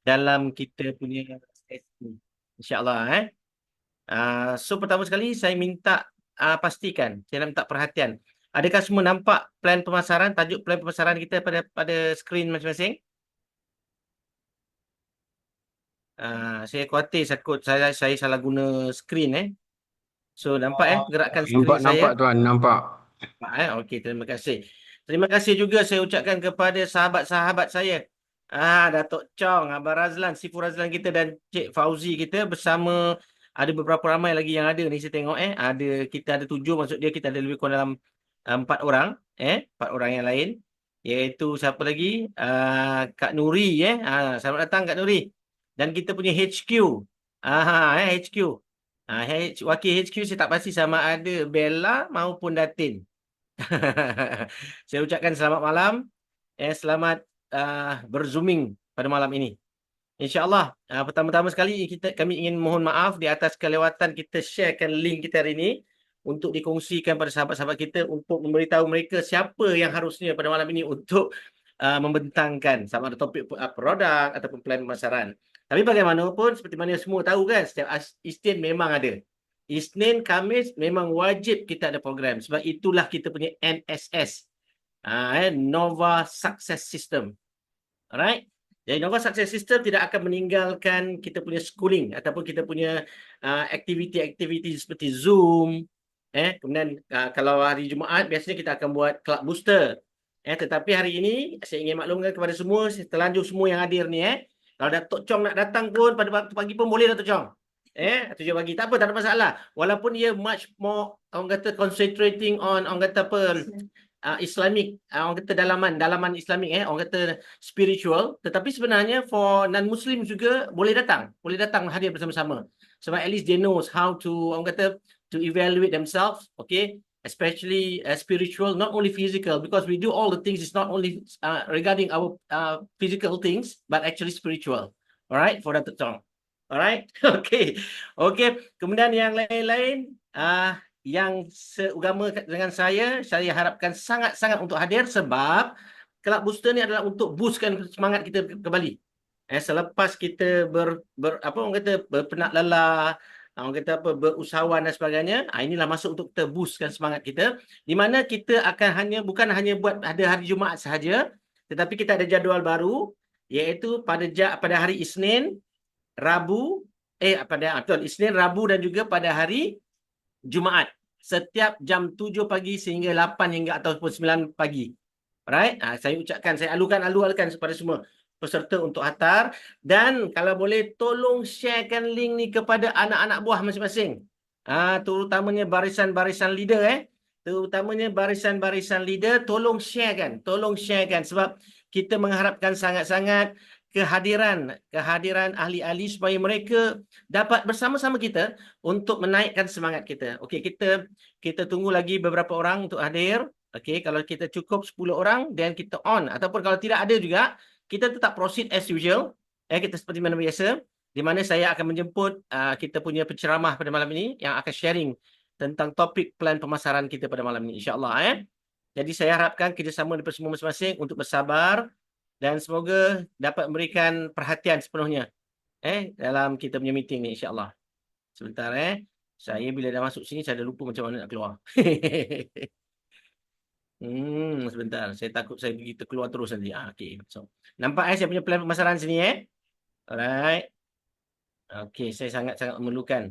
dalam kita punya sesi. InsyaAllah. So pertama sekali saya minta pastikan, saya minta perhatian. Adakah semua nampak plan pemasaran, tajuk plan pemasaran kita pada skrin masing-masing? Saya khawatir saya salah guna skrin. So nampak gerakan skrin Nampak, saya. nampak Tuan, nampak. Okey, terima kasih. Terima kasih juga saya ucapkan kepada sahabat-sahabat saya. Datuk Chong, Abang Razlan, Sifu Razlan kita dan Cik Fauzi kita bersama ada beberapa ramai lagi yang ada ni saya tengok kita ada 7, maksud dia kita ada lebih kurang dalam 4 orang, 4 orang yang lain, iaitu siapa lagi? Kak Nuri selamat datang Kak Nuri. Dan kita punya HQ. HQ. Wakil HQ saya tak pasti sama ada Bella maupun Datin. Saya ucapkan selamat malam. Selamat berzooming pada malam ini. InsyaAllah, pertama-tama sekali kami ingin mohon maaf di atas kelewatan kita sharekan link kita hari ini untuk dikongsikan pada sahabat-sahabat kita untuk memberitahu mereka siapa yang harusnya pada malam ini untuk membentangkan sama ada topik produk ataupun plan pemasaran. Tapi bagaimanapun, seperti mana semua tahu kan, setiap Isnin memang ada. Isnin, Khamis memang wajib kita ada program. Sebab itulah kita punya NSS. Nova Success System. Alright? Jadi Nova Success System tidak akan meninggalkan kita punya schooling ataupun kita punya aktiviti-aktiviti seperti Zoom. Kemudian kalau hari Jumaat biasanya kita akan buat club booster. Tetapi hari ini saya ingin maklumkan kepada semua, terlanjur semua yang hadir ni kalau Datuk Chong nak datang pun pada waktu pagi pun boleh Datuk Chong. 7 pagi tak apa, tak ada masalah. Walaupun ia much more orang kata concentrating on orang kata apa Islamic, orang kata dalaman Islamik, orang kata spiritual, tetapi sebenarnya for non Muslim juga boleh datang hadir bersama-sama, sebab at least they knows how to orang kata to evaluate themselves, okay, especially spiritual, not only physical, because we do all the things is not only regarding our physical things but actually spiritual. Alright, for Datuk Chong. Alright. Okay. Okay, kemudian yang lain-lain yang seugama dengan saya harapkan sangat-sangat untuk hadir sebab Kelab Booster ni adalah untuk boostkan semangat kita kembali. Selepas kita apa orang kata berpenat lelah, orang kata apa berusahawan dan sebagainya, inilah masa untuk kita boostkan semangat kita, di mana kita akan bukan hanya buat ada hari Jumaat sahaja, tetapi kita ada jadual baru iaitu pada hari Isnin, Rabu, Isnin, Rabu dan juga pada hari Jumaat. Setiap jam 7 pagi sehingga 8 hingga ataupun 9 pagi. Alright? Saya ucapkan, saya alu-alukan kepada semua peserta untuk hantar. Dan kalau boleh tolong sharekan link ni kepada anak-anak buah masing-masing. Terutamanya barisan-barisan leader Terutamanya barisan-barisan leader, tolong sharekan. Tolong sharekan sebab kita mengharapkan sangat-sangat kehadiran ahli-ahli supaya mereka dapat bersama-sama kita untuk menaikkan semangat kita. Okey, kita tunggu lagi beberapa orang untuk hadir. Okey, kalau kita cukup 10 orang dan kita on, ataupun kalau tidak ada juga, kita tetap proceed as usual. Kita seperti mana biasa, di mana saya akan menjemput kita punya penceramah pada malam ini yang akan sharing tentang topik plan pemasaran kita pada malam ini, insya-Allah. Jadi saya harapkan kerjasama daripada semua masing-masing untuk bersabar dan semoga dapat memberikan perhatian sepenuhnya dalam kita punya meeting ni, insya-Allah. Sebentar saya bila dah masuk sini saya dah lupa macam mana nak keluar. Sebentar. Saya takut saya begitu keluar terus nanti. Okey. So, nampak saya punya plan pemasaran sini Alright. Okey, saya sangat-sangat memerlukan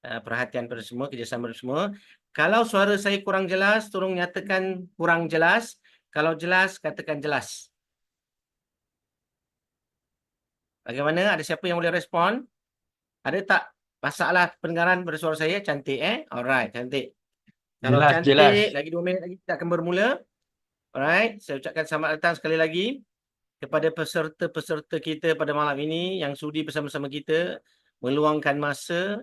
perhatian pada semua, kerjasama pada semua. Kalau suara saya kurang jelas, tolong nyatakan kurang jelas. Kalau jelas, katakan jelas. Bagaimana? Ada siapa yang boleh respon? Ada tak masalah pendengaran pada suara saya? Cantik Alright, cantik. Kalau Jelas, jelas. cantik, lagi 2 minit lagi kita akan bermula. Alright, saya ucapkan selamat datang sekali lagi kepada peserta-peserta kita pada malam ini yang sudi bersama-sama kita meluangkan masa.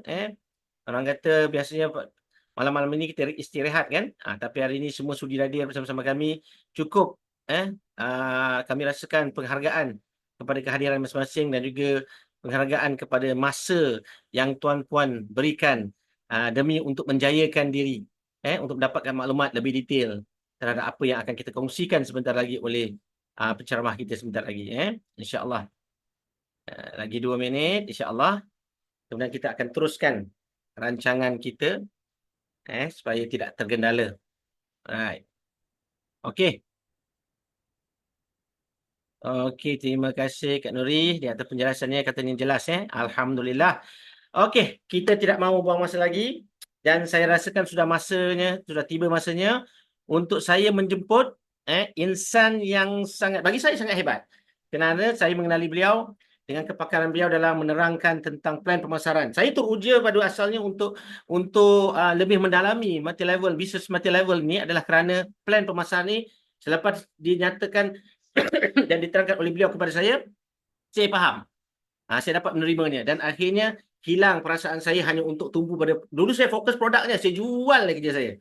Orang kata biasanya malam-malam ini kita istirahat kan? Tapi hari ini semua sudi hadir bersama-sama kami. Cukup kami rasakan penghargaan kepada kehadiran masing-masing dan juga penghargaan kepada masa yang tuan-puan berikan demi untuk menjayakan diri, untuk mendapatkan maklumat lebih detail terhadap apa yang akan kita kongsikan sebentar lagi oleh penceramah kita sebentar lagi, insya-Allah. Lagi 2 minit, insya-Allah. Kemudian kita akan teruskan rancangan kita supaya tidak tergendala. Alright. Okey. Okey, terima kasih Kak Nuri di atas penjelasannya, katanya jelas Alhamdulillah. Okey, kita tidak mahu buang masa lagi dan saya rasakan sudah tiba masanya untuk saya menjemput insan yang bagi saya sangat hebat. Kerana saya mengenali beliau dengan kepakaran beliau dalam menerangkan tentang plan pemasaran. Saya teruja pada asalnya untuk lebih mendalami business multi level ni adalah kerana plan pemasaran ni selepas dinyatakan dan diterangkan oleh beliau kepada saya faham. Saya dapat menerimanya dan akhirnya hilang perasaan saya hanya untuk tumbuh pada dulu saya fokus produknya, saya jual lagi kerja saya.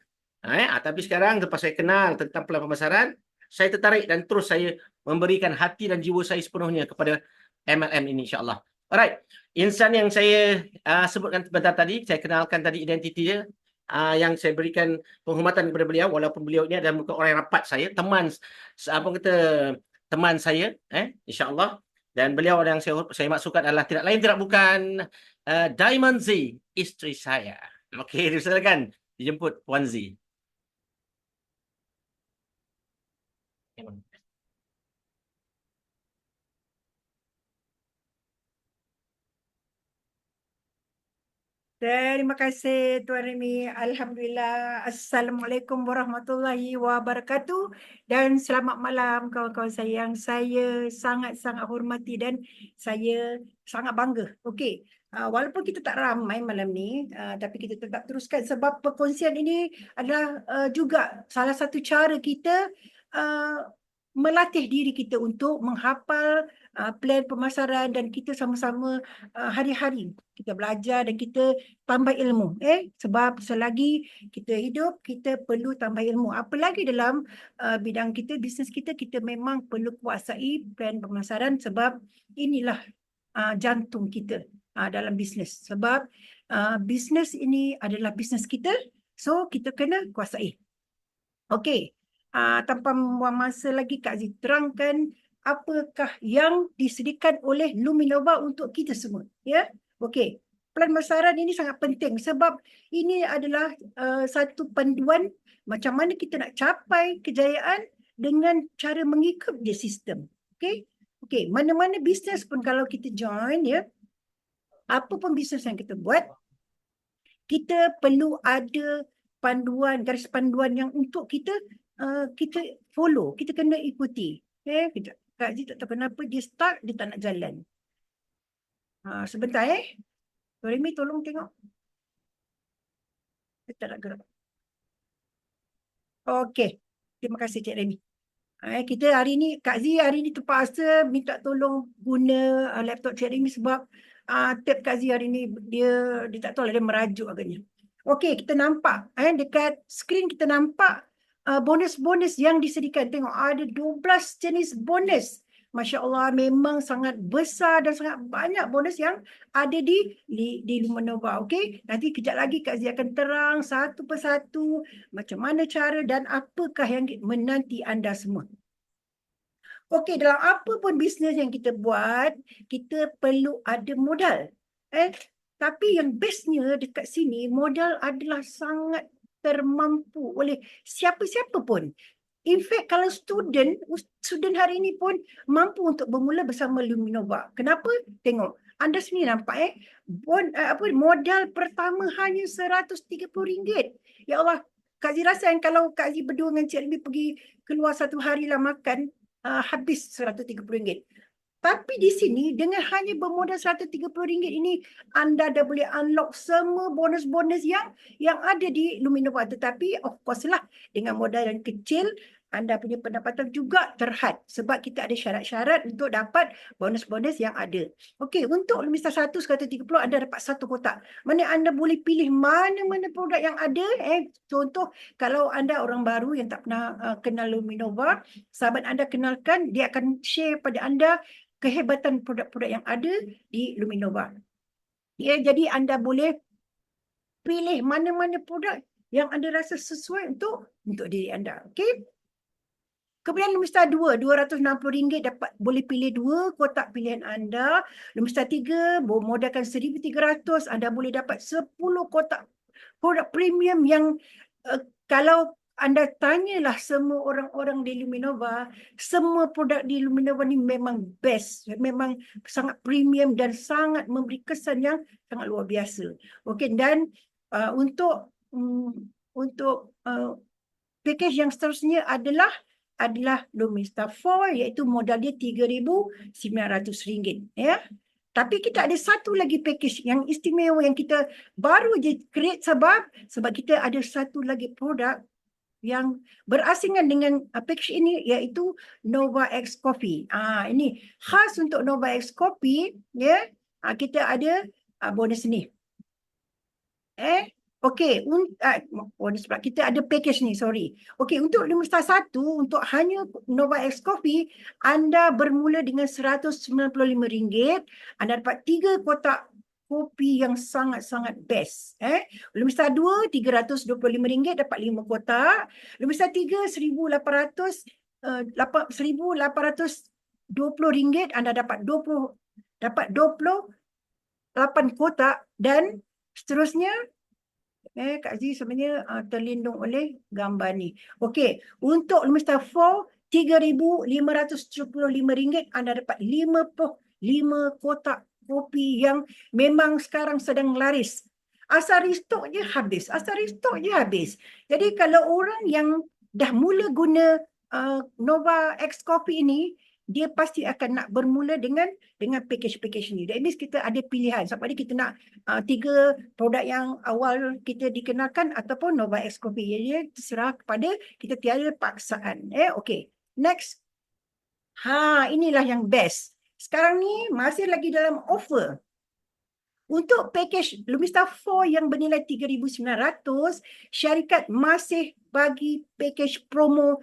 Tapi sekarang lepas saya kenal tentang plan pemasaran, saya tertarik dan terus saya memberikan hati dan jiwa saya sepenuhnya kepada MLM ini insya-Allah. Alright. Insan yang saya sebutkan sebentar tadi, saya kenalkan tadi identiti dia, yang saya berikan penghormatan kepada beliau walaupun beliau ini adalah bukan orang rapat saya, teman saya insya-Allah. Dan beliau yang saya maksudkan adalah tidak lain tidak bukan Diamond Z, isteri saya. Okey, silakan dijemput Puan Z. Terima kasih Tuan Remy. Alhamdulillah. Assalamualaikum warahmatullahi wabarakatuh. Dan selamat malam kawan-kawan saya yang saya sangat-sangat hormati dan saya sangat bangga. Okey. Walaupun kita tak ramai malam ni, tapi kita tetap teruskan sebab perkongsian ini adalah juga salah satu cara kita melatih diri kita untuk menghafal plan pemasaran dan kita sama-sama hari-hari kita belajar dan kita tambah ilmu. Sebab selagi kita hidup, kita perlu tambah ilmu. Apalagi dalam bidang kita, bisnes kita, kita memang perlu kuasai plan pemasaran sebab inilah jantung kita dalam bisnes. Sebab bisnes ini adalah bisnes kita, so kita kena kuasai. Okey. Tanpa membuang masa lagi, Kak Zee terangkan apakah yang disediakan oleh Luminova untuk kita semua. Ya, okey. Plan pemasaran ini sangat penting sebab ini adalah satu panduan macam mana kita nak capai kejayaan dengan cara mengikut dia sistem. Okey. Okey, mana-mana bisnes pun kalau kita join apa pun bisnes yang kita buat, kita perlu ada panduan, garis panduan yang untuk kita follow, kita kena ikuti. Kejap. Kak Zee tak tahu kenapa dia start, dia tak nak jalan. Sebentar Remy tolong tengok. Dia tak nak gerak. Okey. Terima kasih Cik Remy. Kita hari ni, Kak Zee hari ni terpaksa minta tolong guna laptop Cik Remy sebab tab Kak Zee hari ni dia tak tahu lah, dia merajuk agaknya. Okey, kita nampak dekat skrin kita nampak bonus-bonus yang disediakan. Tengok ada 12 jenis bonus. Masya Allah, memang sangat besar dan sangat banyak bonus yang ada di Luminova. Okey, nanti kejap lagi Kak Zee akan terang satu persatu macam mana cara dan apakah yang menanti anda semua. Okey, dalam apa pun bisnes yang kita buat, kita perlu ada modal. Tapi yang bestnya dekat sini, modal adalah sangat termampu oleh siapa-siapa pun. In fact, kalau student hari ini pun mampu untuk bermula bersama Luminova. Kenapa? Tengok, anda sendiri nampak modal pertama hanya RM130. Ya Allah, Kak Zee rasa kalau Kak Zee berdua dengan Cik Remy pergi keluar satu hari lah makan, habis RM130. Tapi di sini dengan hanya bermodal RM130 ini anda dah boleh unlock semua bonus-bonus yang ada di Luminova. Tetapi of course lah dengan modal yang kecil anda punya pendapatan juga terhad sebab kita ada syarat-syarat untuk dapat bonus-bonus yang ada. Okey, untuk Lumista 1 RM130 anda dapat satu kotak. Mana anda boleh pilih mana-mana produk yang ada. Contoh kalau anda orang baru yang tak pernah kenal Luminova, sahabat anda kenalkan, dia akan share pada anda kehebatan produk-produk yang ada di Luminova. Jadi anda boleh pilih mana-mana produk yang anda rasa sesuai untuk diri anda. Okey? Kemudian Lumista 2, RM260 dapat boleh pilih 2 kotak pilihan anda. Lumista 3, modalkan RM1,300, anda boleh dapat 10 kotak produk premium yang kalau anda tanyalah semua orang-orang di Luminova, semua produk di Luminova ni memang best, memang sangat premium dan sangat memberi kesan yang sangat luar biasa. Okey, dan untuk package yang seterusnya adalah Lumista 4, iaitu modal dia RM3,900, ya. Tapi kita ada satu lagi package yang istimewa yang kita baru je create sebab kita ada satu lagi produk yang berasingan dengan package ini, iaitu Nova X Coffee. Ini khas untuk Nova X Coffee, ya. Kita ada bonus ni. Okey, bonus pula. Kita ada package ni, sorry. Okey, untuk Lumista 1, untuk hanya Nova X Coffee, anda bermula dengan RM195. Anda dapat 3 kotak kopi yang sangat-sangat best. Lumista 2, RM325, dapat 5 kotak. Lumista 3, RM1,820, anda dapat 28 kotak, dan seterusnya Kak Z sebenarnya terlindung oleh gambar ni. Okey, untuk Lumista 4, RM3,575, anda dapat 55 kotak kopi yang memang sekarang sedang laris. Asal restock je habis. Jadi kalau orang yang dah mula guna Nova X Coffee ini, dia pasti akan nak bermula dengan package-package ni. That means kita ada pilihan. Sebab ni kita nak 3 produk yang awal kita dikenalkan ataupun Nova X Coffee. Jadi terserah kepada kita, tiada paksaan. Okey. Next. Inilah yang best. Sekarang ni masih lagi dalam offer. Untuk package Lumista 4 yang bernilai RM3,900, syarikat masih bagi package promo.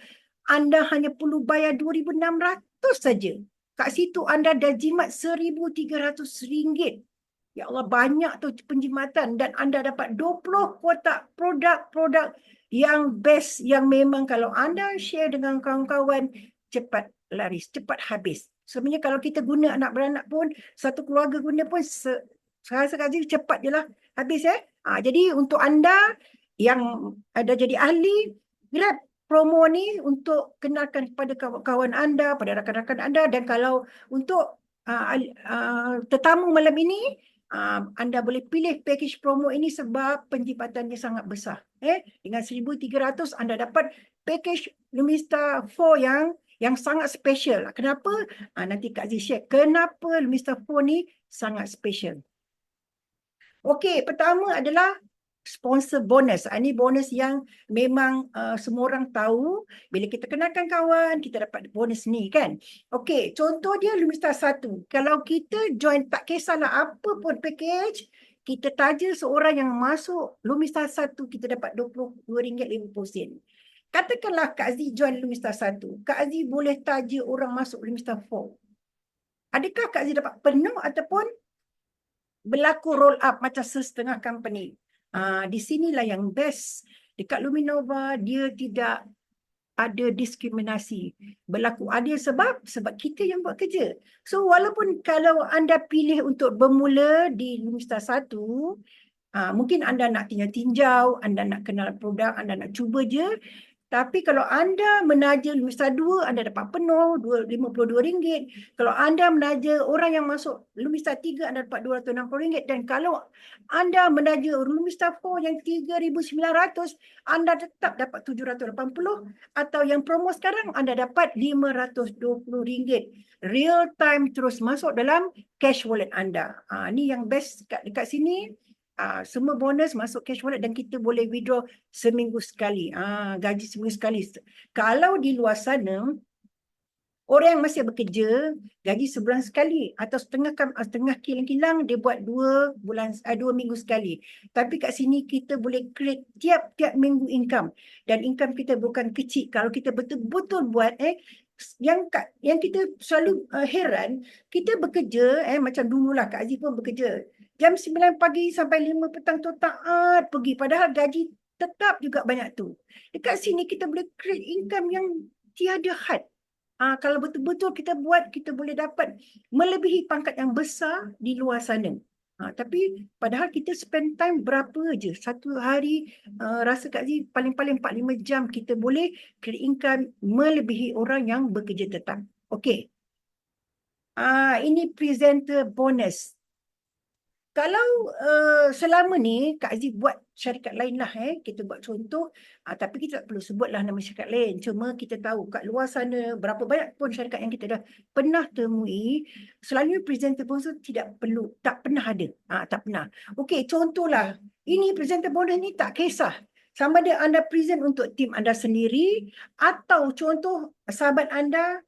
Anda hanya perlu bayar RM2,600 saja. Kat situ anda dah jimat RM1,300. Ya Allah, banyak tu penjimatan, dan anda dapat 20 kotak produk-produk yang best, yang memang kalau anda share dengan kawan-kawan, cepat laris, cepat habis. Sebenarnya kalau kita guna anak beranak pun, satu keluarga guna pun sekali cepat je lah habis. Jadi untuk anda yang ada jadi ahli, grab promo ni untuk kenalkan kepada kawan-kawan anda, pada rakan-rakan anda. Dan kalau untuk tetamu malam ini, anda boleh pilih package promo ini sebab penjimatannya sangat besar. Dengan RM1,300 anda dapat package Lumista 4 yang sangat special. Kenapa? Nanti Kak Z share kenapa Lumista 4 ni sangat special. Okey, pertama adalah sponsor bonus. Ini bonus yang memang semua orang tahu. Bila kita kenalkan kawan, kita dapat bonus ni kan. Okey, contoh dia Lumista 1. Kalau kita join, tak kisahlah apa pun package, kita taja seorang yang masuk Lumista 1, kita dapat RM22.50. Katakanlah Kak Z join Lumista 1. Kak Z boleh taja orang masuk Lumista 4. Adakah Kak Z dapat penuh ataupun berlaku roll up macam setengah company? Di sinilah yang best. Dekat Luminova, dia tidak ada diskriminasi. Berlaku adil sebab kita yang buat kerja. So, walaupun kalau anda pilih untuk bermula di Lumista 1, mungkin anda nak tinjau, anda nak kenal produk, anda nak cuba je. Tapi kalau anda menaja Lumista 2, anda dapat penuh RM52. Kalau anda menaja orang yang masuk Lumista 3, anda dapat RM260. Dan kalau anda menaja Lumista 4 yang RM3,900, anda tetap dapat RM780. Atau yang promo sekarang, anda dapat RM520. Real time terus masuk dalam cash wallet anda. Ni yang best dekat sini. Semua bonus masuk cash wallet dan kita boleh withdraw seminggu sekali. Gaji seminggu sekali. Kalau di luar sana, orang yang masih bekerja, gaji sebulan sekali atau setengah kilang-kilang dia buat 2 minggu sekali. Tapi kat sini kita boleh create tiap-tiap minggu income. Dan income kita bukan kecil. Kalau kita betul-betul buat, yang kita selalu heran, kita bekerja, macam dululah Kak Aziz pun bekerja. Jam 9 pagi sampai 5 petang tu taat pergi. Padahal gaji tetap juga banyak tu. Dekat sini kita boleh create income yang tiada had. Kalau betul-betul kita buat, kita boleh dapat melebihi pangkat yang besar di luar sana. Tapi padahal kita spend time berapa je. Satu hari rasa Kak Zee paling-paling 4-5 jam kita boleh create income melebihi orang yang bekerja tetap. Okey. Ini presenter bonus. Kalau selama ni Kak Zee buat syarikat lain lah, kita buat contoh, tapi kita tak perlu sebutlah nama syarikat lain. Cuma kita tahu kat luar sana berapa banyak pun syarikat yang kita dah pernah temui, selalunya presenter bonus tu tak pernah ada. Tak pernah. Okey, contohlah, ini presenter bonus ni tak kisah. Sama ada anda present untuk tim anda sendiri atau contoh sahabat anda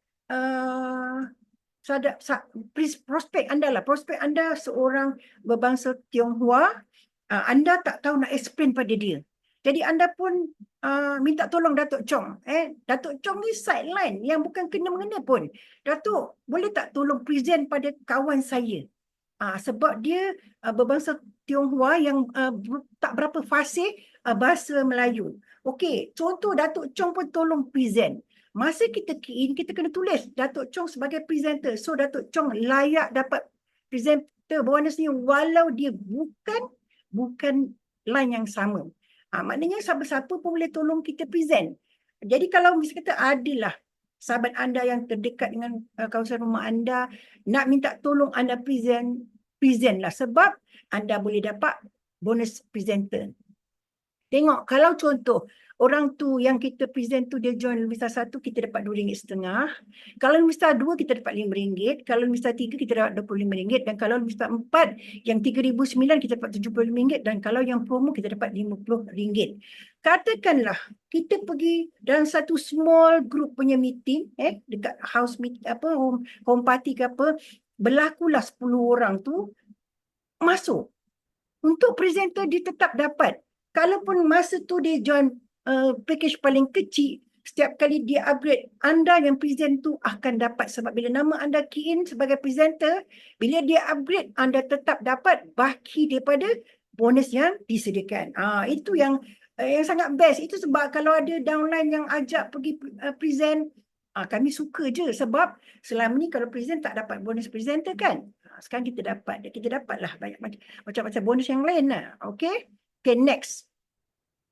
prospek anda seorang berbangsa Tionghoa, anda tak tahu nak explain pada dia. Jadi anda pun minta tolong Datuk Chong. Datuk Chong ni sideline yang bukan kena-mengena pun. Datuk, boleh tak tolong present pada kawan saya? Sebab dia berbangsa Tionghoa yang tak berapa fasih bahasa Melayu. Okey, contoh Datuk Chong pun tolong present. Masa kita key in, kita kena tulis Datuk Chong sebagai presenter. So Datuk Chong layak dapat presenter bonus ni walau dia bukan line yang sama. Maknanya siapa-siapa pun boleh tolong kita present. Jadi kalau misalnya kata adalah sahabat anda yang terdekat dengan kawasan rumah anda nak minta tolong anda present lah, sebab anda boleh dapat bonus presenter. Tengok, kalau contoh orang tu yang kita present tu dia join Lumista 1, kita dapat RM2.50. Kalau Lumista 2 kita dapat RM5. Kalau Lumista 3 kita dapat RM25. Dan kalau Lumista 4 yang RM3,900 kita dapat RM75. Dan kalau yang promo kita dapat RM50. Katakanlah kita pergi dalam satu small group punya meeting, dekat house meeting home party ke apa, berlakulah 10 orang tu masuk. Untuk presenter dia tetap dapat. Kalaupun masa tu dia join package paling kecil, setiap kali dia upgrade, anda yang present tu akan dapat. Sebab bila nama anda key in sebagai presenter, bila dia upgrade, anda tetap dapat baki daripada bonus yang disediakan. Itu yang sangat best. Itu sebab kalau ada downline yang ajak pergi present, kami suka je. Sebab selama ni kalau present tak dapat bonus presenter kan. Sekarang kita dapat. Kita dapatlah banyak macam-macam bonus yang lain lah. Okay? Okay, next.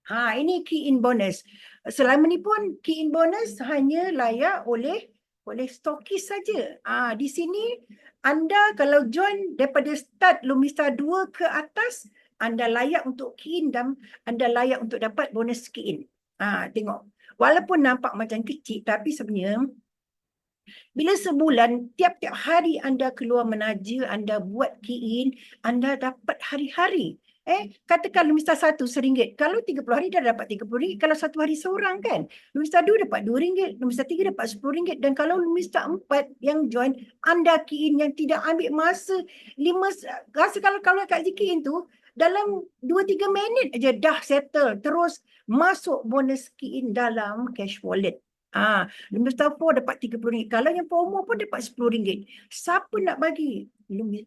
Ini key in bonus. Selama ni pun key in bonus hanya layak oleh stokis saja. Di sini anda kalau join daripada start Lumista 2 ke atas, anda layak untuk key in dan anda layak untuk dapat bonus key in. Tengok. Walaupun nampak macam kecil, tapi sebenarnya bila sebulan, tiap-tiap hari anda keluar menaja, anda buat key in, anda dapat hari-hari. Katakan Lumista 1 RM1. Kalau 30 hari dah dapat RM30. Kalau satu hari seorang kan. Lumista 2 dapat RM2. Lumista 3 dapat RM10. Dan kalau Lumista 4 yang join, anda key in yang tidak ambil masa 5. Rasa kalau Kak Zee key in tu, dalam 2-3 minit aja dah settle. Terus masuk bonus key in dalam cash wallet. Lumista 4 dapat RM30. Kalau yang promo pun dapat RM10. Siapa nak bagi?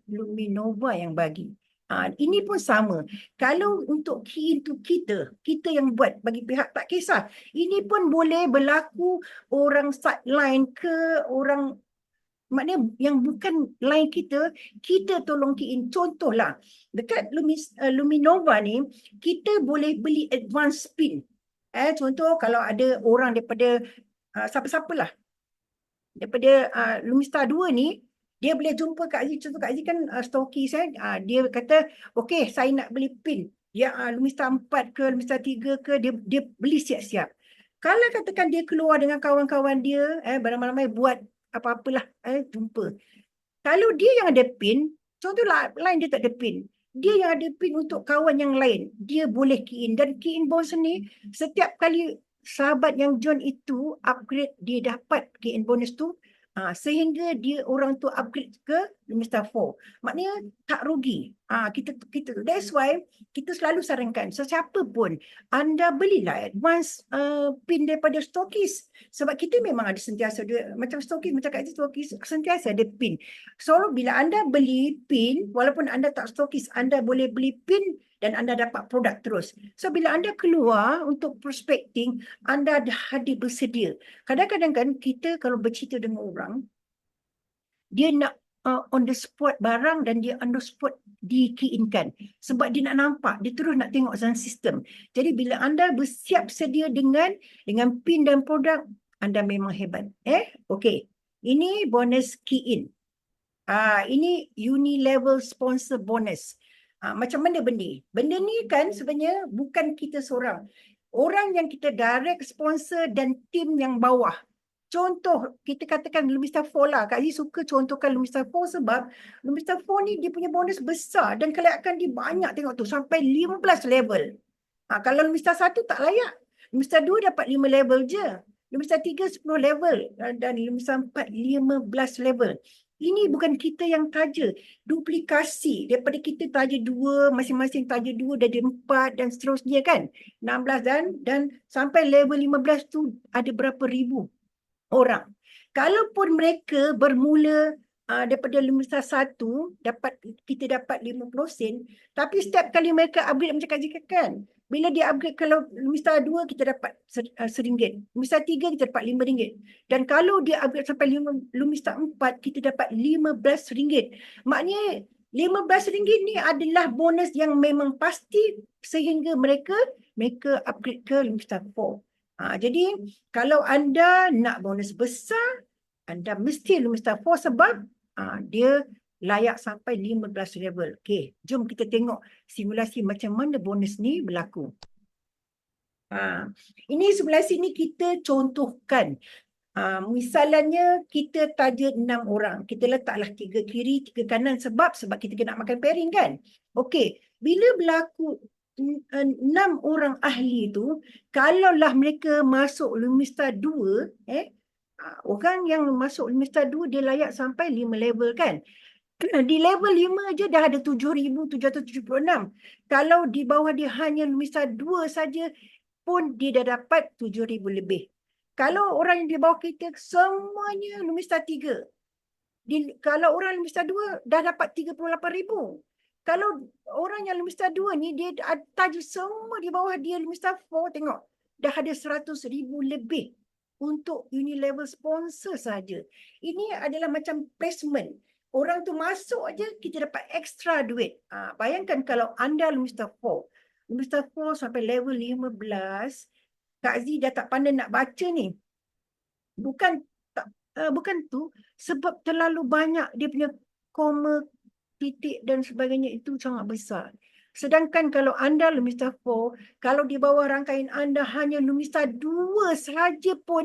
Luminova yang bagi. Ini pun sama. Kalau untuk key in tu kita yang buat, bagi pihak tak kisah. Ini pun boleh berlaku orang sideline ke orang, maknanya yang bukan line kita tolong key in. Contohlah, dekat Luminova ni, kita boleh beli advance spin. Contoh kalau ada orang daripada siapa-siapalah daripada Lumista 2 ni, dia boleh jumpa Kak Zee. Contoh Kak Zee kan stokis. Dia kata, okey saya nak beli pin. Dia Lumista 4 ke Lumista 3 ke, dia beli siap-siap. Kalau katakan dia keluar dengan kawan-kawan dia, beramai-ramai buat apa-apalah, jumpa. Kalau dia yang ada pin, contohlah lain dia tak ada pin. Dia yang ada pin untuk kawan yang lain, dia boleh key in. Dan key in bonus ni, setiap kali sahabat yang join itu upgrade, dia dapat key in bonus tu. Sehingga dia orang tu upgrade ke Lumista 4. Maknanya tak rugi. Kita that's why kita selalu sarankan sesiapa pun anda belilah advance pin daripada stokis. Sebab kita memang ada sentiasa macam stokis, macam Kak Zee stokis sentiasa ada pin. So bila anda beli pin, walaupun anda tak stokis, anda boleh beli pin dan anda dapat produk terus. So bila anda keluar untuk prospecting, anda dah ada bersedia. Kadang-kadang kan kita kalau bercerita dengan orang, dia nak on the spot barang dan dia on the spot di-key-in-kan. Sebab dia nak nampak, dia terus nak tengok dalam sistem. Jadi bila anda bersiap sedia dengan PIN dan produk, anda memang hebat. Okey. Ini bonus key-in. Ini Unilevel sponsor bonus. Macam mana benda? Benda ni kan sebenarnya bukan kita seorang. Orang yang kita direct sponsor dan tim yang bawah. Contoh, kita katakan Lumista 4 lah. Kak Zee suka contohkan Lumista 4 sebab Lumista 4 ni dia punya bonus besar dan kelayakan dia banyak tengok tu. Sampai 15 level. Kalau Lumista 1 tak layak. Lumista 2 dapat 5 level je. Lumista 3 10 level. Dan Lumista 4 15 level. Ini bukan kita yang taja. Duplikasi. Daripada kita taja 2, masing-masing taja 2, dah ada 4 dan seterusnya kan. 16 dan sampai level 15 tu ada berapa ribu orang. Kalaupun mereka bermula daripada Lumista 1, kita dapat 50 sen, tapi setiap kali mereka upgrade macam Kak Zee katakan, bila dia upgrade kalau Lumista 2 kita dapat RM1, Lumista 3 kita dapat RM5. Dan kalau dia upgrade sampai Lumista 4 kita dapat RM15. Maknanya RM15 ni adalah bonus yang memang pasti sehingga mereka upgrade ke Lumista 4. Jadi kalau anda nak bonus besar, anda mesti Lumista 4 sebab dia layak sampai 15 level. Okey, jom kita tengok simulasi macam mana bonus ni berlaku. Ini simulasi ni kita contohkan. Misalnya kita taja 6 orang. Kita letaklah 3 kiri, 3 kanan sebab kita kena makan pairing kan. Okey, bila berlaku 6 orang ahli tu, kalaulah mereka masuk Lumista 2, orang yang masuk Lumista 2 dia layak sampai 5 level kan. Di level 5 je dah ada 7,776. Kalau di bawah dia hanya Lumista 2 saja pun dia dah dapat 7,000 lebih. Kalau orang yang di bawah kita semuanya Lumista 3. Kalau orang Lumista 2 dah dapat 38,000. Kalau orang yang Lumista 2 ni dia taja semua di bawah dia Lumista 4, tengok dah ada 100,000 lebih untuk Unilevel sponsor saja. Ini adalah macam placement. Orang tu masuk aja kita dapat extra duit. Bayangkan kalau anda Lumista 4. Lumista 4 sampai level 15, Kak Zee dah tak pandai nak baca ni. Bukan tu, sebab terlalu banyak dia punya koma, titik dan sebagainya itu sangat besar. Sedangkan kalau anda Lumista 4, kalau di bawah rangkaian anda hanya Lumista 2 saja pun,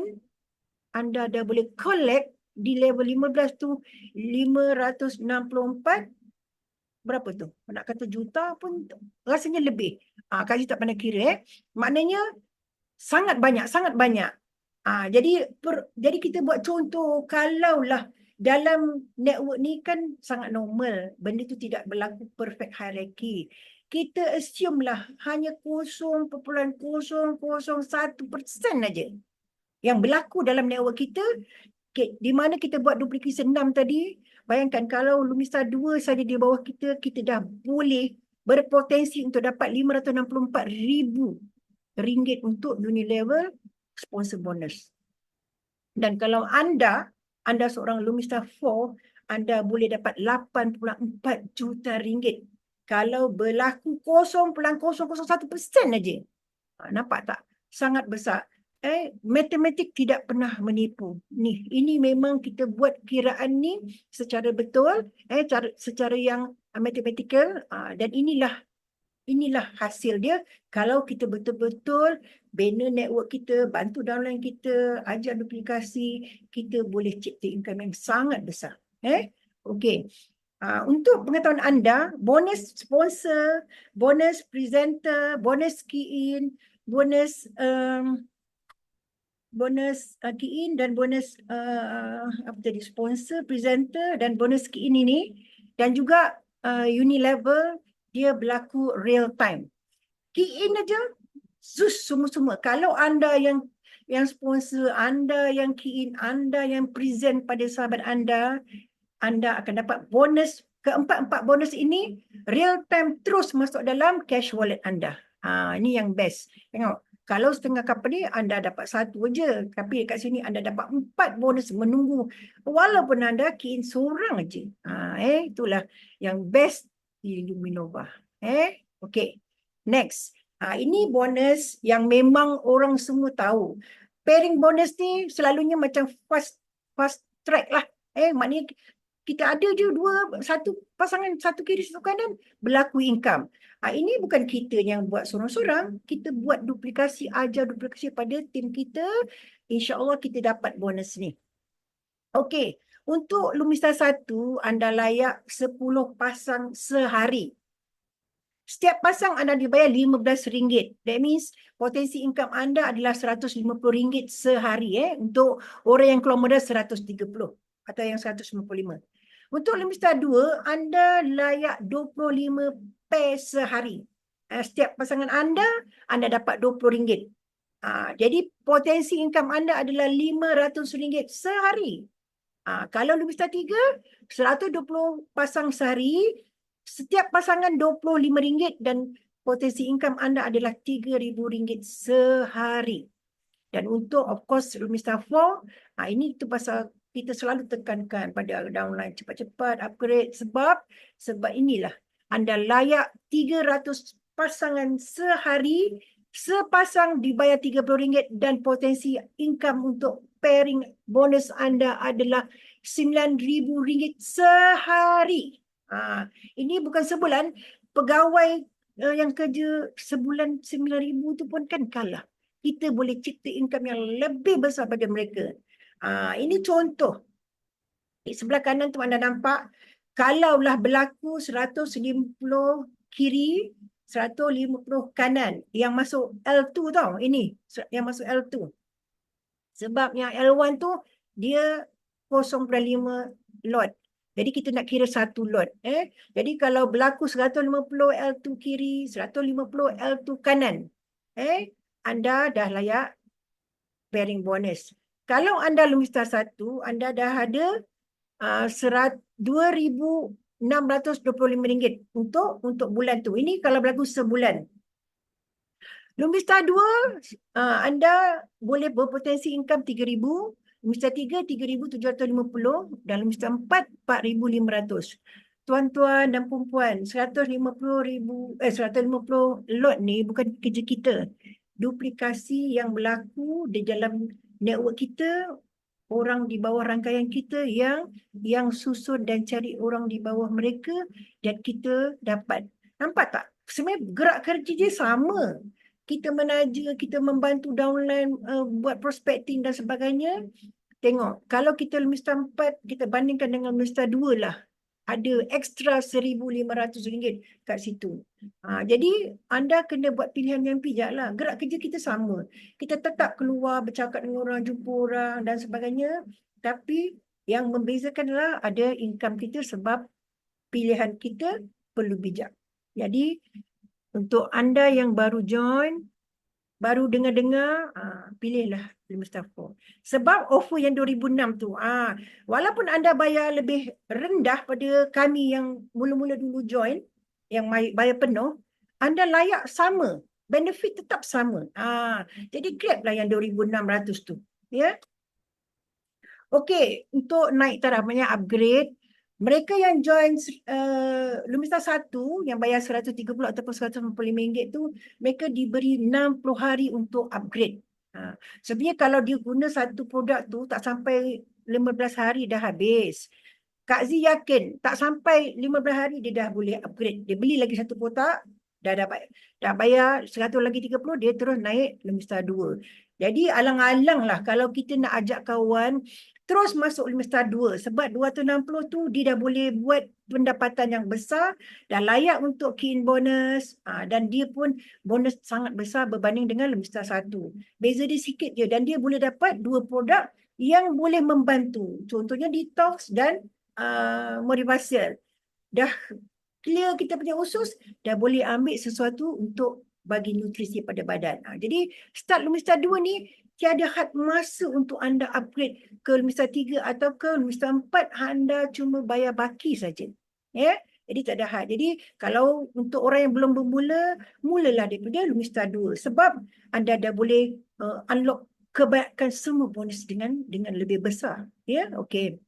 anda dah boleh collect di level 15 tu 564, berapa tu? Nak kata juta pun rasanya lebih. Kak Zee tak pandai kira. Maknanya sangat banyak, sangat banyak. Jadi kita buat contoh, kalaulah dalam network ni kan sangat normal. Benda tu tidak berlaku perfect hierarchy. Kita assume lah hanya 0.001% aja yang berlaku dalam network kita. Di mana kita buat duplikasi 6 tadi, bayangkan kalau Lumista 2 saja di bawah kita dah boleh berpotensi untuk dapat RM564,000 untuk Unilevel sponsor bonus. Dan kalau anda seorang Lumista 4, anda boleh dapat RM8.4 juta. Kalau berlaku 0.001% aja. Nampak tak? Sangat besar. Matematik tidak pernah menipu. Ini memang kita buat kiraan ni secara betul, secara yang mathematical, dan inilah hasil dia. Kalau kita betul-betul bina network kita, bantu downline kita, ajar duplikasi, kita boleh cipta income yang sangat besar. Okey. Untuk pengetahuan anda, bonus sponsor, bonus presenter, bonus key-in, bonus key-in dan bonus sponsor, presenter dan bonus key-in ini, dan juga Unilevel dia berlaku real time. Key-in aja semua. Kalau anda yang sponsor, anda yang key-in, anda yang present pada sahabat anda akan dapat bonus keempat-empat bonus ini real time terus masuk dalam cash wallet anda. Ini yang best. Tengok, kalau setengah company anda dapat satu je, tapi kat sini anda dapat 4 bonus menunggu walaupun anda key in seorang je. Itulah yang best di Luminova. Okay. Next. Ini bonus yang memang orang semua tahu. Pairing bonus ni selalunya macam fast track lah. Maknanya kita ada je satu pasangan, satu kiri, satu kanan, berlaku income. Ini bukan kita yang buat sorang-sorang. Kita buat duplikasi, ajar duplikasi pada tim kita. InsyaAllah kita dapat bonus ni. Okey, untuk Lumista 1, anda layak 10 pasang sehari. Setiap pasang anda dibayar RM15. That means potensi income anda adalah RM150 sehari. Untuk orang yang keluar modal 130 atau yang 155. Untuk Lumista 2, anda layak 25 pair sehari. Setiap pasangan anda dapat RM20. Jadi potensi income anda adalah RM500 sehari. Kalau Lumista 3, 120 pasang sehari, setiap pasangan RM25 dan potensi income anda adalah RM3,000 sehari. Dan untuk of course Lumista 4, ini tu pasal kita selalu tekankan pada downline cepat-cepat upgrade sebab inilah anda layak 300 pasangan sehari, sepasang dibayar RM30 dan potensi income untuk pairing bonus anda adalah RM9,000 sehari. Ini bukan sebulan. Pegawai yang kerja sebulan RM9,000 tu pun kan kalah. Kita boleh cipta income yang lebih besar pada mereka. Ini contoh. Di sebelah kanan tu anda nampak, kalaulah berlaku 150 kiri, 150 kanan. Yang masuk L2 tau, ini yang masuk L2. Sebab yang L1 tu dia 0.5 lot. Jadi kita nak kira satu lot. Jadi kalau berlaku 150 L2 kiri, 150 L2 kanan, anda dah layak pairing bonus. Kalau anda Lumista 1, anda dah ada RM2,625 untuk bulan tu. Ini kalau berlaku sebulan. Lumista 2, anda boleh berpotensi income RM3,000, Lumista 3, RM3,750 dan Lumista 4, RM4,500. Tuan-tuan dan perempuan, 150 lot ni bukan kerja kita. Duplikasi yang berlaku di dalam network kita, orang di bawah rangkaian kita yang susun dan cari orang di bawah mereka dan kita dapat. Nampak tak? Sebenarnya gerak kerja dia sama. Kita menaja, kita membantu downline, buat prospecting dan sebagainya. Tengok, kalau kita Lumista 4, kita bandingkan dengan Lumista 2 lah. Ada ekstra RM1,500 kat situ. Jadi, anda kena buat pilihan yang bijak lah. Gerak kerja kita sama. Kita tetap keluar, bercakap dengan orang, jumpa orang dan sebagainya. Tapi, yang membezakan adalah ada income kita sebab pilihan kita perlu bijak. Jadi, untuk anda yang baru join, baru dengar-dengar, pilihlah Lumista 4. Sebab offer yang 2006 tu, walaupun anda bayar lebih rendah pada kami yang mula-mula dulu join, yang bayar penuh, anda layak sama. Benefit tetap sama. Jadi grab lah yang 2,600 tu. Ya. Okey, untuk naik taraf, maknanya upgrade, mereka yang join Lumista 1 yang bayar RM130 ataupun RM145 tu, mereka diberi 60 hari untuk upgrade. Sebenarnya kalau dia guna satu produk tu tak sampai 15 hari dah habis. Kak Z yakin tak sampai 15 hari dia dah boleh upgrade. Dia beli lagi satu kotak, dah bayar 100 lagi 30, dia terus naik Lumista 2. Jadi alang-alang lah kalau kita nak ajak kawan terus masuk Lumista 2 sebab 260 tu dia dah boleh buat pendapatan yang besar, dah layak untuk key in bonus, dan dia pun bonus sangat besar berbanding dengan Lumista 1. Beza dia sikit je dan dia boleh dapat 2 produk yang boleh membantu. Contohnya detox dan motivasi. Dah clear kita punya usus, dah boleh ambil sesuatu untuk bagi nutrisi pada badan. Jadi start Lumista 2 ni tiada had masa untuk anda upgrade ke Lumista 3 atau ke Lumista 4, anda cuma bayar baki saja. Ya. Jadi tak ada had. Jadi kalau untuk orang yang belum bermula, mulalah daripada Lumista 2 sebab anda dah boleh unlock kebanyakan semua bonus dengan lebih besar. Ya, okey.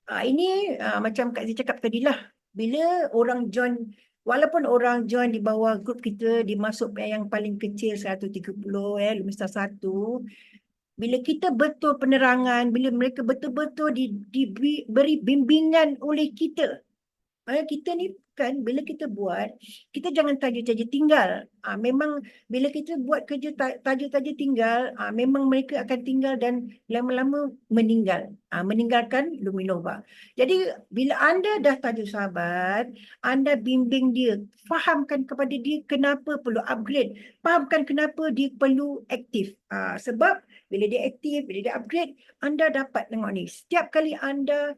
Ini macam Kak Zee cakap tadilah, bila orang join, walaupun orang join di bawah grup kita, dimasuk yang paling kecil 130 Lumista 1, bila kita betul penerangan, bila mereka betul-betul diberi bimbingan oleh kita, kita ni kan bila kita buat, kita jangan taja-taja tinggal. Memang bila kita buat kerja taja-taja tinggal, memang mereka akan tinggal dan lama-lama meninggal. Meninggalkan Luminova. Jadi bila anda dah taja sahabat, anda bimbing dia, fahamkan kepada dia kenapa perlu upgrade, fahamkan kenapa dia perlu aktif. Sebab bila dia aktif, bila dia upgrade, anda dapat tengok ni. Setiap kali anda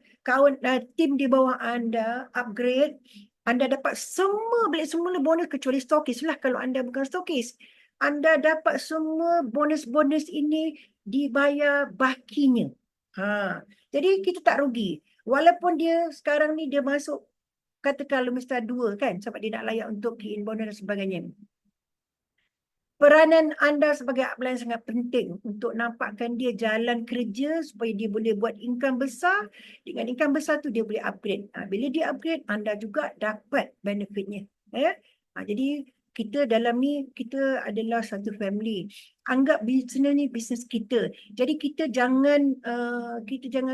tim di bawah anda upgrade, anda dapat semua balik semula bonus kecuali stokis lah kalau anda bukan stokis. Anda dapat semua bonus-bonus ini dibayar bakinya. Jadi kita tak rugi. Walaupun dia sekarang ni dia masuk katakan Lumista 2 kan sebab dia nak layak untuk key in bonus dan sebagainya. Peranan anda sebagai upline sangat penting untuk nampakkan dia jalan kerja supaya dia boleh buat income besar. Dengan income besar tu dia boleh upgrade. Bila dia upgrade, anda juga dapat benefitnya. Jadi kita dalam ni, kita adalah satu family. Anggap bisnes ni bisnes kita. Jadi kita jangan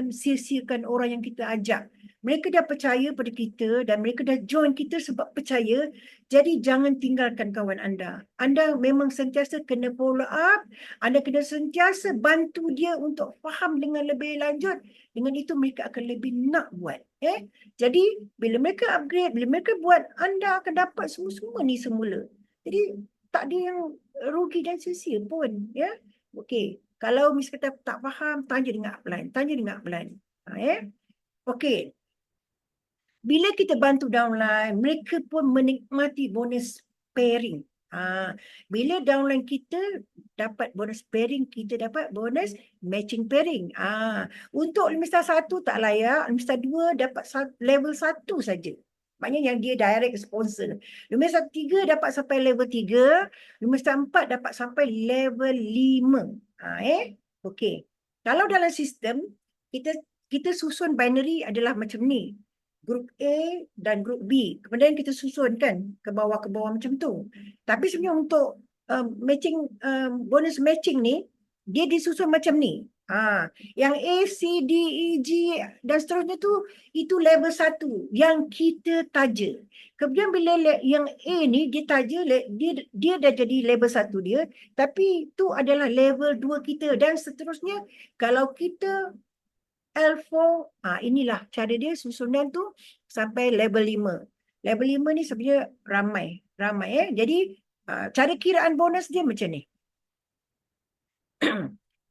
sia-siakan orang yang kita ajak. Mereka dah percaya pada kita dan mereka dah join kita sebab percaya. Jadi jangan tinggalkan kawan anda. Anda memang sentiasa kena follow up. Anda kena sentiasa bantu dia untuk faham dengan lebih lanjut. Dengan itu mereka akan lebih nak buat. Jadi bila mereka upgrade, bila mereka buat, anda akan dapat semua-semua ni semula. Jadi tak ada yang rugi dan sia-sia pun. Okey. Kalau misalnya tak faham, tanya dengan upline. Tanya dengan upline. Okey. Bila kita bantu downline, mereka pun menikmati bonus pairing. Bila downline kita dapat bonus pairing, kita dapat bonus matching pairing. Untuk Lumista 1 tak layak, Lumista 2 dapat level 1 saja. Maknanya yang dia direct sponsor. Lumista 3 dapat sampai level 3, Lumista 4 dapat sampai level 5. Okey. Kalau dalam sistem, kita susun binary adalah macam ni. Grup A dan grup B. Kemudian kita susun kan ke bawah macam tu. Tapi sebenarnya untuk matching bonus matching ni dia disusun macam ni. Yang A, C, D, E, G dan seterusnya tu itu level 1 yang kita taja. Kemudian bila yang A ni dia taja, dia dah jadi level 1 dia, tapi itu adalah level 2 kita dan seterusnya kalau kita L4, inilah cara dia susunan tu sampai level 5. Level 5 ni sebenarnya ramai. Jadi cara kiraan bonus dia macam ni.